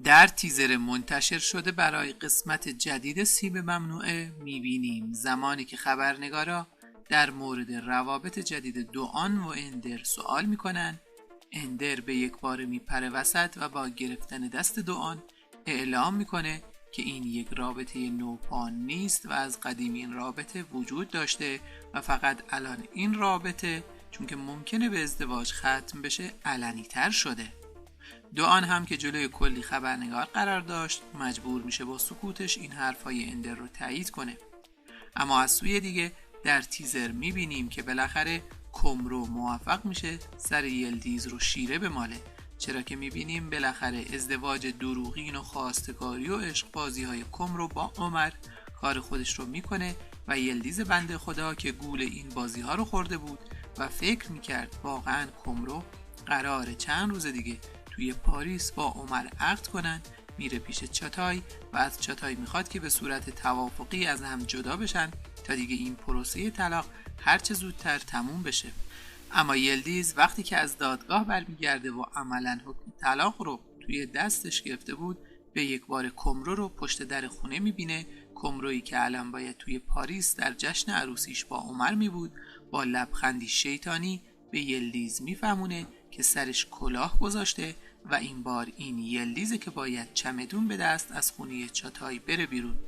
در تیزر منتشر شده برای قسمت جدید سیب ممنوعه میبینیم زمانی که خبرنگارا در مورد روابط جدید دوآن و اندر سوال میکنن، اندر به یک بار میپره وسط و با گرفتن دست دوآن اعلام میکنه که این یک رابطه نوپا نیست و از قدیم این رابطه وجود داشته و فقط الان این رابطه چون که ممکنه به ازدواج ختم بشه علنی تر شده. دوآن هم که جلوی کلی خبرنگار قرار داشت مجبور میشه با سکوتش این حرفای اندر رو تایید کنه. اما از سوی دیگه در تیزر میبینیم که بالاخره کمرو موفق میشه سر یلدیز رو شیره بماله، چرا که میبینیم بالاخره ازدواج دروغین و خواستگاری و عشقبازی های کمرو با عمر کار خودش رو میکنه و یلدیز بنده خدا که گول این بازی ها رو خورده بود و فکر میکرد واقعا کمرو قراره چند روز دیگه توی پاریس با عمر عقد کنن، میره پیش چاتای و از چاتای میخواد که به صورت توافقی از هم جدا بشن تا دیگه این پروسه طلاق هرچه زودتر تموم بشه. اما یلدیز وقتی که از دادگاه برمیگرده و عملاً حکم طلاق رو توی دستش گرفته بود به یک بار کمرو رو پشت در خونه میبینه، کمرویی که الان باید توی پاریس در جشن عروسیش با عمر میبود، با لبخندی شیطانی به یلدیز میفهمونه که سرش کلاه گذاشته و این بار این یلدیزه که باید چمدون به دست از خونه چاتای بره بیرون.